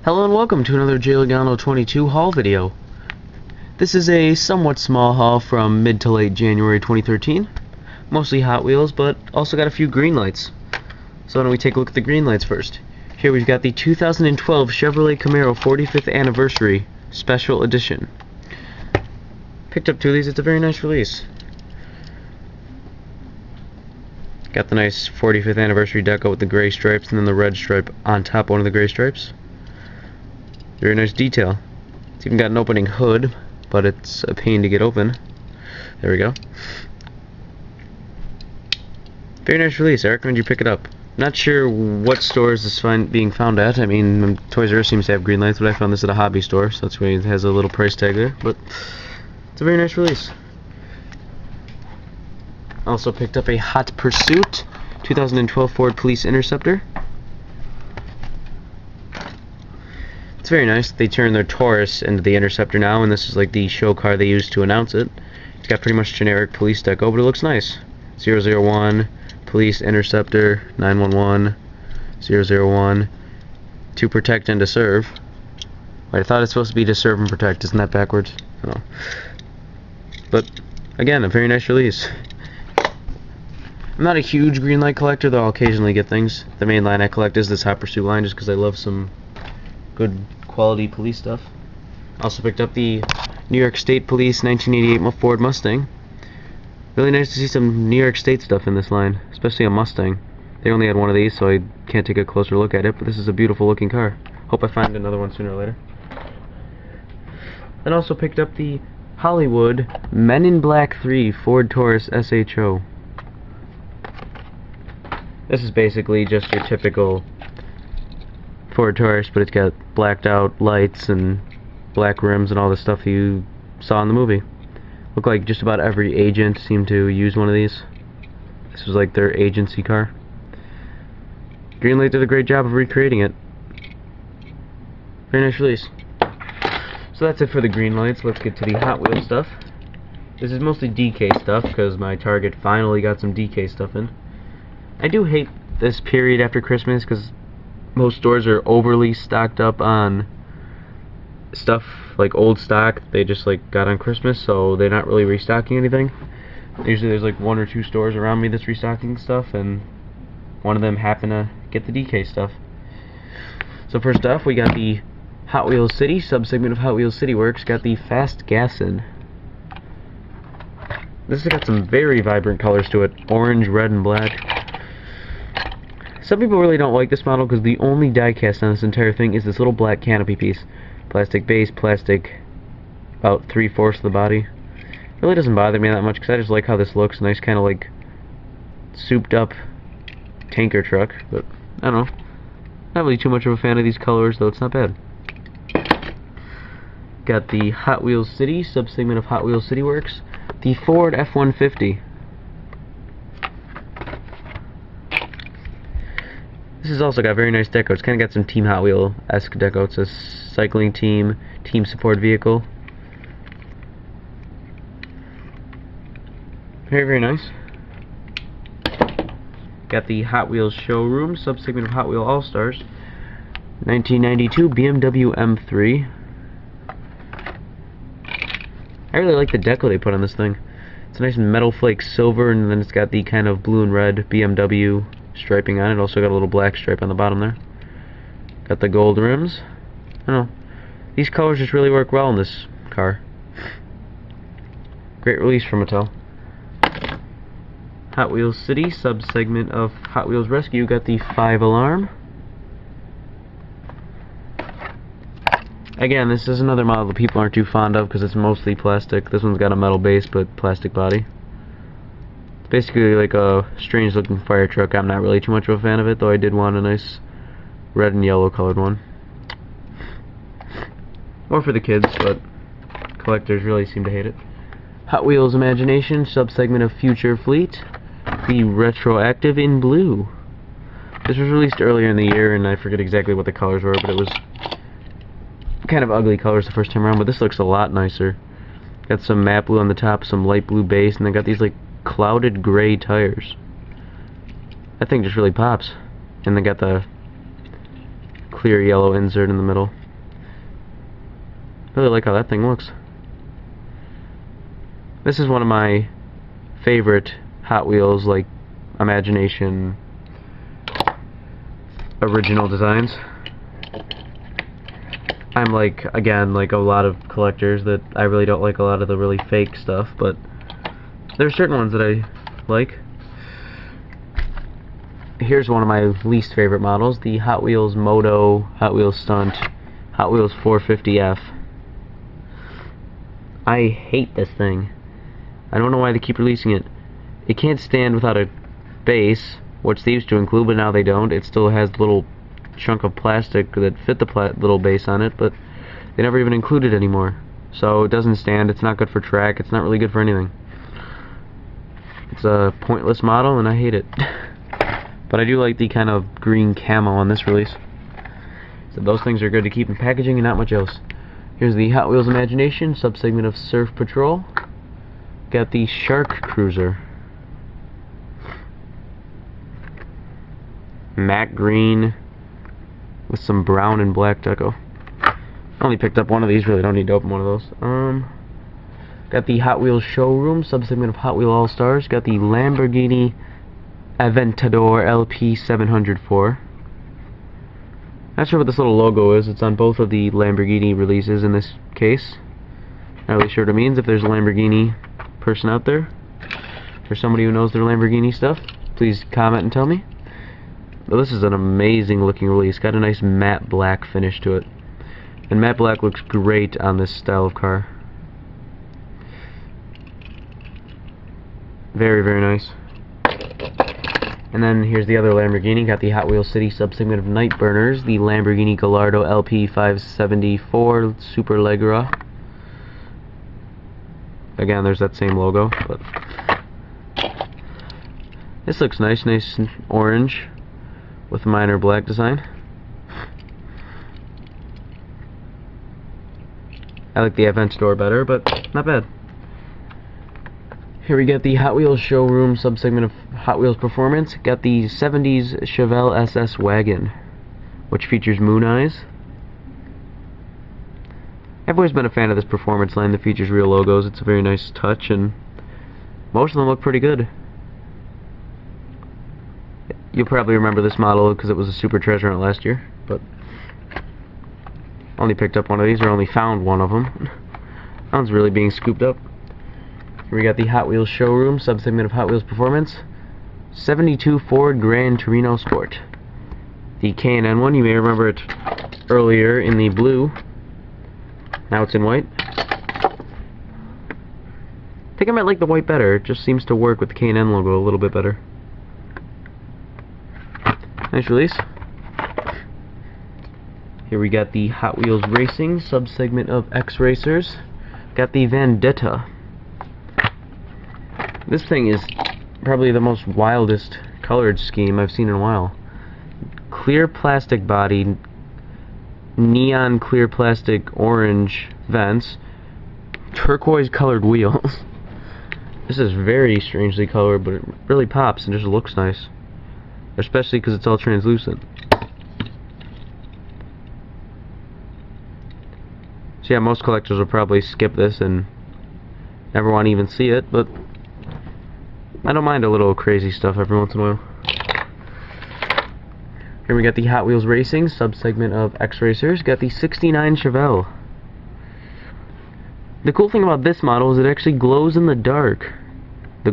Hello and welcome to another Giuliano 22 haul video. This is a somewhat small haul from mid to late January 2013. Mostly Hot Wheels, but also got a few Greenlights. So why don't we take a look at the Greenlights first. Here we've got the 2012 Chevrolet Camaro 45th Anniversary Special Edition. Picked up two of these, it's a very nice release. Got the nice 45th Anniversary deco with the gray stripes and then the red stripe on top of one of the gray stripes. Very nice detail. It's even got an opening hood, but it's a pain to get open. There we go. Very nice release. I recommend you pick it up. Not sure what stores this is being found at. I mean, Toys R Us seems to have Greenlights, but I found this at a hobby store, so that's why it has a little price tag there. But it's a very nice release. Also picked up a Hot Pursuit 2012 Ford Police Interceptor. It's very nice. They turned their Taurus into the Interceptor now, and this is like the show car they used to announce it. It's got pretty much generic police deco, but it looks nice. 001, Police Interceptor, 911, 001, to protect and to serve. Wait, I thought it's supposed to be to serve and protect. Isn't that backwards? Oh. But, again, a very nice release. I'm not a huge Greenlight collector, though I'll occasionally get things. The main line I collect is this Hot Pursuit line, just because I love some good quality police stuff. Also picked up the New York State Police 1988 Ford Mustang. Really nice to see some New York State stuff in this line, especially a Mustang. They only had one of these, so I can't take a closer look at it, but this is a beautiful looking car. Hope I find another one sooner or later. Then also picked up the Hollywood Men in Black 3 Ford Taurus SHO. This is basically just your typical Ford Taurus, but it's got blacked out lights and black rims and all the stuff you saw in the movie. Look like just about every agent seemed to use one of these. This was like their agency car. Greenlight did a great job of recreating it. Very nice release. So that's it for the Greenlights. Let's get to the Hot Wheels stuff. This is mostly DK stuff because my Target finally got some DK stuff in. I do hate this period after Christmas because most stores are overly stocked up on stuff like old stock they just like got on Christmas, so they're not really restocking anything. Usually there's like one or two stores around me that's restocking stuff, and one of them happened to get the DK stuff. So first off, we got the Hot Wheels City subsegment of Hot Wheels City Works. Got the Fast Gassin. This has got some very vibrant colors to it: orange, red, and black. Some people really don't like this model because the only die-cast on this entire thing is this little black canopy piece. Plastic base, plastic about 3/4 of the body. It really doesn't bother me that much because I just like how this looks. Nice kind of like souped up tanker truck. But I don't know. Not really too much of a fan of these colors, though it's not bad. Got the Hot Wheels City subsegment of Hot Wheels City Works. The Ford F-150. This has also got very nice deco. It's kind of got some Team Hot Wheel-esque deco. It's a cycling team support vehicle. Very, very nice. Got the Hot Wheels Showroom, subsegment of Hot Wheel All-Stars. 1992 BMW M3. I really like the deco they put on this thing. It's a nice metal flake silver, and then it's got the kind of blue and red BMW striping on it. Also got a little black stripe on the bottom there. Got the gold rims. I don't know. These colors just really work well in this car. Great release from Mattel. Hot Wheels City subsegment of Hot Wheels Rescue. Got the 5-alarm. Again, this is another model that people aren't too fond of because it's mostly plastic. This one's got a metal base but plastic body. Basically like a strange looking fire truck. I'm not really too much of a fan of it, though I did want a nice red and yellow colored one. More for the kids, but collectors really seem to hate it. Hot Wheels Imagination subsegment of Future Fleet. The Retroactive in Blue. This was released earlier in the year, and I forget exactly what the colors were, but it was kind of ugly colors the first time around, but this looks a lot nicer. Got some matte blue on the top, some light blue base, and then got these like clouded gray tires. That thing just really pops. And they got the clear yellow insert in the middle. Really like how that thing looks. This is one of my favorite Hot Wheels, like, imagination original designs. I'm like, again, like a lot of collectors, that I really don't like a lot of the really fake stuff, but there's certain ones that I like. Here's one of my least favorite models, the Hot Wheels Moto Hot Wheels Stunt Hot Wheels 450F. I hate this thing. I don't know why they keep releasing it. It can't stand without a base, which they used to include, but now they don't. It still has a little chunk of plastic that fit the little base on it, but they never even include it anymore. So it doesn't stand, it's not good for track, it's not really good for anything. It's a pointless model and I hate it. But I do like the kind of green camo on this release. So those things are good to keep in packaging and not much else. Here's the Hot Wheels Imagination subsegment of Surf Patrol. Got the Shark Cruiser. Matte green with some brown and black deco. I only picked up one of these, really don't need to open one of those. Got the Hot Wheels Showroom subsegment of Hot Wheel All-Stars. Got the Lamborghini Aventador LP 704. Not sure what this little logo is. It's on both of the Lamborghini releases in this case. Not really sure what it means. If there's a Lamborghini person out there, or somebody who knows their Lamborghini stuff, please comment and tell me. Well, this is an amazing looking release. Got a nice matte black finish to it. And matte black looks great on this style of car. Very, very nice. And then here's the other Lamborghini. Got the Hot Wheels City subsegment of Night Burners, the Lamborghini Gallardo LP 574 Superleggera. Again, there's that same logo, but this looks nice, nice orange with minor black design. I like the Aventador better, but not bad. Here we get the Hot Wheels Showroom subsegment of Hot Wheels Performance. Got the 70s Chevelle SS Wagon, which features moon eyes. I've always been a fan of this performance line that features real logos. It's a very nice touch, and most of them look pretty good. You'll probably remember this model because it was a super treasure hunt last year, but only picked up one of these, or only found one of them. That one's really being scooped up. Here we got the Hot Wheels Showroom subsegment of Hot Wheels Performance. 72 Ford Gran Torino Sport. The K&N one, you may remember it earlier in the blue. Now it's in white. I think I might like the white better. It just seems to work with the K&N logo a little bit better. Nice release. Here we got the Hot Wheels Racing subsegment of X-Racers. Got the Vendetta. This thing is probably the most wildest colored scheme I've seen in a while. Clear plastic body, neon clear plastic orange vents, turquoise colored wheels. This is very strangely colored, but it really pops and just looks nice. Especially because it's all translucent. So yeah, most collectors will probably skip this and never want to even see it, but I don't mind a little crazy stuff every once in a while. Here we got the Hot Wheels Racing subsegment of X-Racers. Got the 69 Chevelle. The cool thing about this model is it actually glows in the dark. The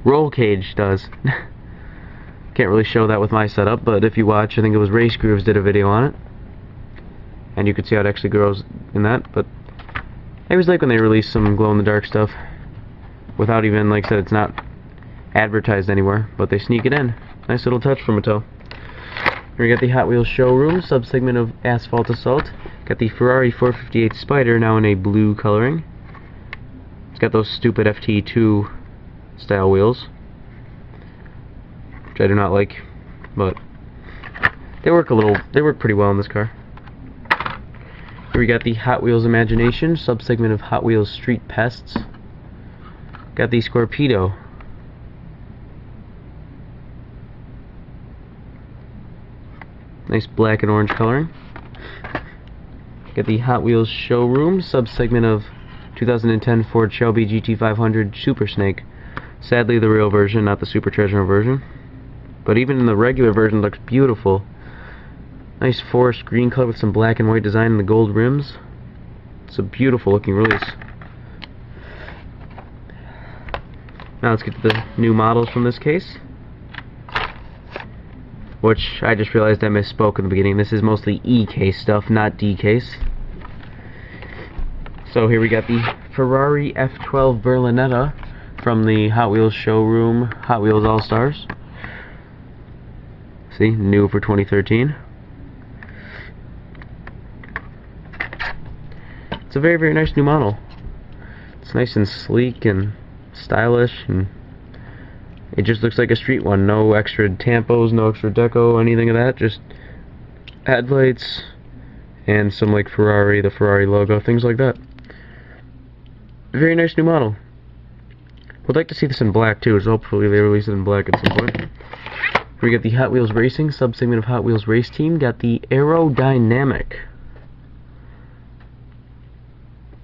roll cage does. Can't really show that with my setup, but if you watch, I think it was Race Grooves did a video on it, and you could see how it actually grows in that. But I always like when they release some glow-in-the-dark stuff without even, like I said, it's not advertised anywhere, but they sneak it in. Nice little touch from Mattel. Here we got the Hot Wheels Showroom subsegment of Asphalt Assault. Got the Ferrari 458 Spider, now in a blue coloring. It's got those stupid FT2 style wheels, which I do not like, but they work pretty well in this car. Here we got the Hot Wheels Imagination subsegment of Hot Wheels Street Pests. Got the Scorpedo. Nice black and orange coloring. Got the Hot Wheels showroom subsegment of 2010 Ford Shelby GT500 Super Snake. Sadly, the real version, not the Super Treasure Hunt version. But even in the regular version, looks beautiful. Nice forest green color with some black and white design in the gold rims. It's a beautiful looking release. Now let's get to the new models from this case, which I just realized I misspoke in the beginning. This is mostly E case stuff, not D case. So here we got the Ferrari F12 Berlinetta from the Hot Wheels showroom, Hot Wheels All-Stars. See, new for 2013. It's a very, very nice new model. It's nice and sleek and stylish, and it just looks like a street one. No extra tampos, no extra deco, anything of that. Just headlights and some like Ferrari, the Ferrari logo, things like that. Very nice new model. Would like to see this in black too, so hopefully they release it in black at some point. We got the Hot Wheels Racing subsegment of Hot Wheels Race Team. Got the Aerodynamic.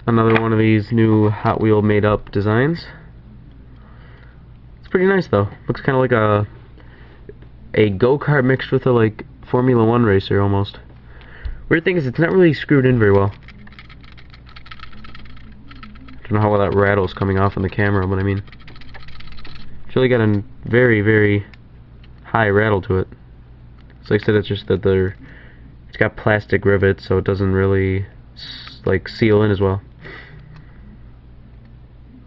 Another one of these new Hot Wheel made up designs. It's pretty nice though. Looks kind of like a go-kart mixed with a like Formula 1 racer almost. Weird thing is it's not really screwed in very well. I don't know how well that rattles coming off on the camera, but I mean, it's really got a very, very high rattle to it. So like I said, it's just that it's got plastic rivets, so it doesn't really like seal in as well.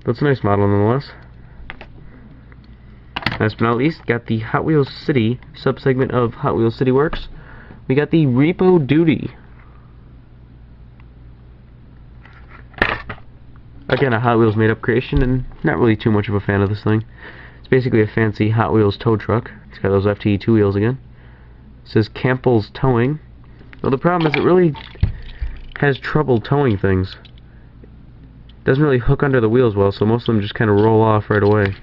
But it's a nice model nonetheless. Last but not least, got the Hot Wheels City subsegment of Hot Wheels City Works. We got the Repo Duty. Again, a Hot Wheels made up creation, and not really too much of a fan of this thing. It's basically a fancy Hot Wheels tow truck. It's got those FTE 2 wheels again. It says Campbell's Towing. Well, the problem is it really has trouble towing things. It doesn't really hook under the wheels well, so most of them just kind of roll off right away.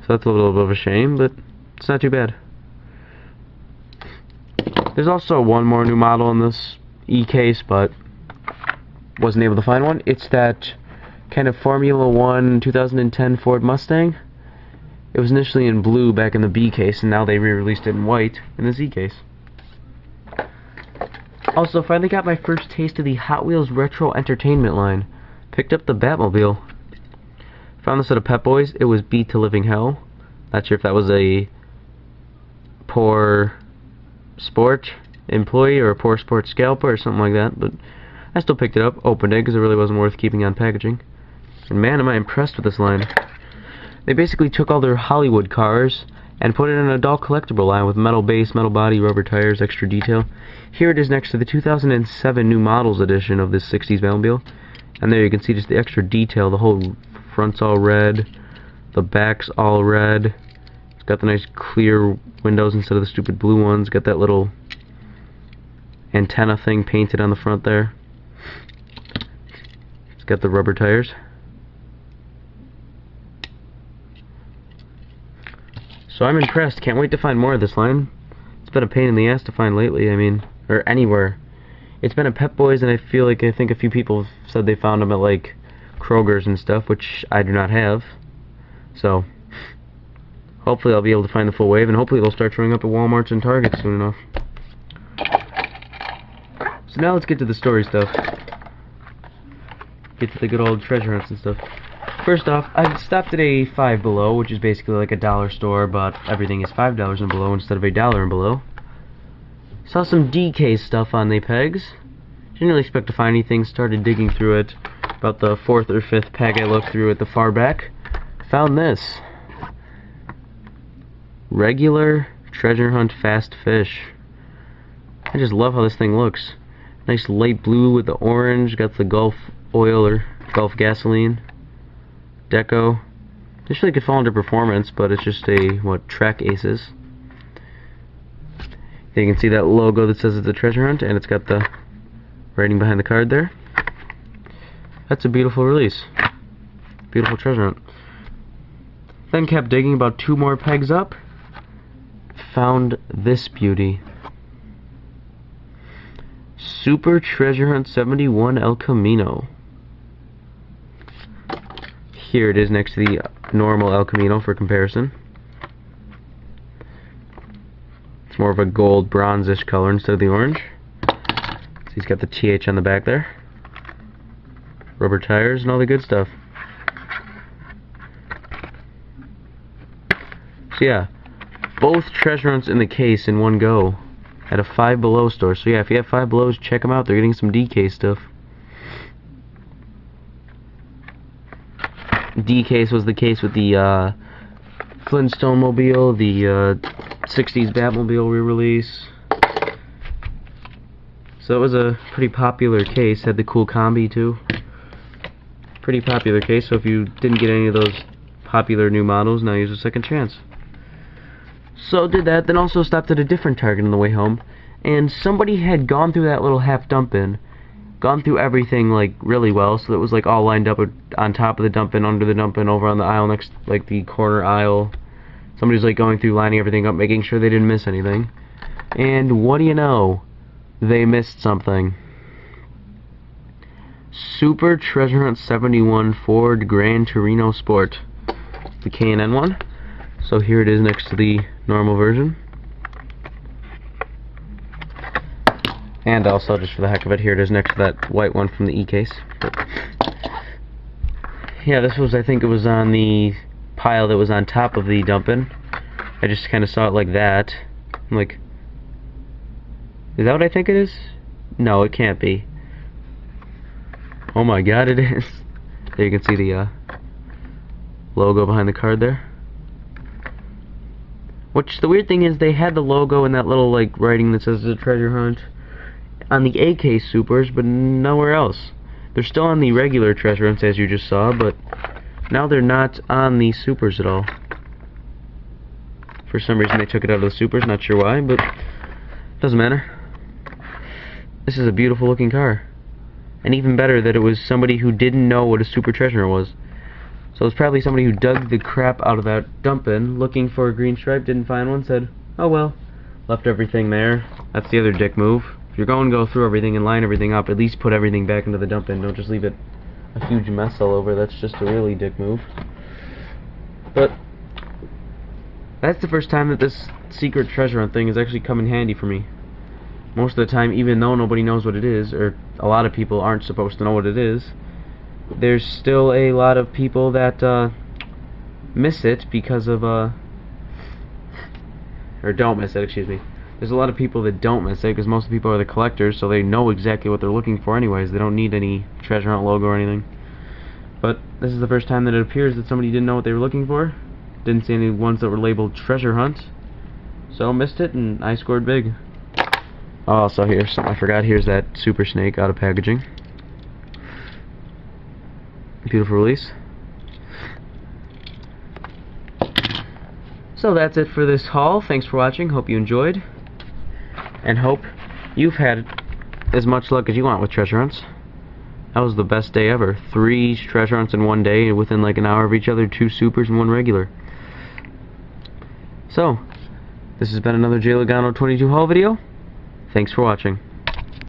So that's a little bit of a shame, but it's not too bad. There's also one more new model in this E-case, but wasn't able to find one. It's that kind of Formula 1 2010 Ford Mustang. It was initially in blue back in the B case, and now they re-released it in white in the Z case. Also, finally got my first taste of the Hot Wheels Retro Entertainment line. Picked up the Batmobile. Found this at a Pep Boys. It was beat to living hell. Not sure if that was a poor sport employee or a poor sport scalper or something like that, but I still picked it up, opened it because it really wasn't worth keeping on packaging. And man, am I impressed with this line. They basically took all their Hollywood cars and put it in an adult collectible line with metal base, metal body, rubber tires, extra detail. Here it is next to the 2007 New Models edition of this 60s Batmobile. And there you can see just the extra detail. The whole front's all red, the back's all red. It's got the nice clear windows instead of the stupid blue ones. Got that little antenna thing painted on the front there. It's got the rubber tires. So I'm impressed. Can't wait to find more of this line. It's been a pain in the ass to find lately, I mean, or anywhere. It's been at Pep Boys, and I think a few people have said they found them at like Kroger's and stuff, which I do not have. So hopefully I'll be able to find the full wave, and hopefully they'll start showing up at Walmarts and Targets soon enough. So now let's get to the story stuff. Get to the good old treasure hunts and stuff. First off, I stopped at a Five Below, which is basically like a dollar store, but everything is $5 and below instead of $1 and below. Saw some DK stuff on the pegs. Didn't really expect to find anything. Started digging through it. About the 4th or 5th peg I looked through at the far back. Found this. Regular Treasure Hunt Fast Fish. I just love how this thing looks. Nice light blue with the orange. Got the Gulf oil or Gulf gasoline deco. This really could fall under performance, but it's just a, Trek Aces. You can see that logo that says it's a treasure hunt, and it's got the writing behind the card there. That's a beautiful release. Beautiful treasure hunt. Then kept digging about 2 more pegs up. Found this beauty. Super Treasure Hunt 71 El Camino. Here it is next to the normal El Camino for comparison. It's more of a gold bronzish color instead of the orange. So he's got the TH on the back there. Rubber tires and all the good stuff. So yeah, both treasure hunts in the case in one go at a Five Below store. So yeah, if you have Five Belows, check them out. They're getting some DK stuff. D case was the case with the Flintstone Mobile, the 60s Batmobile re-release. So it was a pretty popular case. Had the cool combi too. Pretty popular case. So if you didn't get any of those popular new models, now here's a second chance. So did that. Then also stopped at a different Target on the way home, and somebody had gone through that little half dump bin. Gone through everything like really well, so it was like all lined up on top of the dump bin, under the dump bin, over on the aisle next, like the corner aisle. Somebody's like going through, lining everything up, making sure they didn't miss anything. And what do you know? They missed something. Super Treasure Hunt 71 Ford Gran Torino Sport. The K&N one. So here it is next to the normal version. And also, just for the heck of it, here it is next to that white one from the E-case. Yeah, this was, I think it was on the pile that was on top of the dump bin. I just kind of saw it like that. I'm like, is that what I think it is? No, it can't be. Oh my god, it is. There you can see the logo behind the card there. Which, the weird thing is, they had the logo and that little, like, writing that says it's a treasure hunt on the AK Supers, but nowhere else. They're still on the regular treasure hunts, as you just saw, but now they're not on the Supers at all. For some reason they took it out of the Supers, not sure why, but doesn't matter. This is a beautiful looking car. And even better that it was somebody who didn't know what a super treasure was. So it's probably somebody who dug the crap out of that dump bin, looking for a green stripe, didn't find one, said, oh well, left everything there. That's the other dick move. If you're going to go through everything and line everything up, at least put everything back into the dump bin. Don't just leave it a huge mess all over. That's just a really dick move. But that's the first time that this secret treasure hunt thing has actually come in handy for me. Most of the time, even though nobody knows what it is, or a lot of people aren't supposed to know what it is, there's still a lot of people that miss it because of, or don't miss it, excuse me. There's a lot of people that don't miss it because most of the people are the collectors, so they know exactly what they're looking for anyways. They don't need any treasure hunt logo or anything. But this is the first time that it appears that somebody didn't know what they were looking for. Didn't see any ones that were labeled treasure hunt. So missed it, and I scored big. Oh, so here's something I forgot. Here's that Super Snake out of packaging. Beautiful release. So that's it for this haul. Thanks for watching. Hope you enjoyed. And hope you've had as much luck as you want with treasure hunts. That was the best day ever. 3 treasure hunts in one day, within like an hour of each other, 2 supers and 1 regular. So, this has been another Jay Logano 22 haul video. Thanks for watching.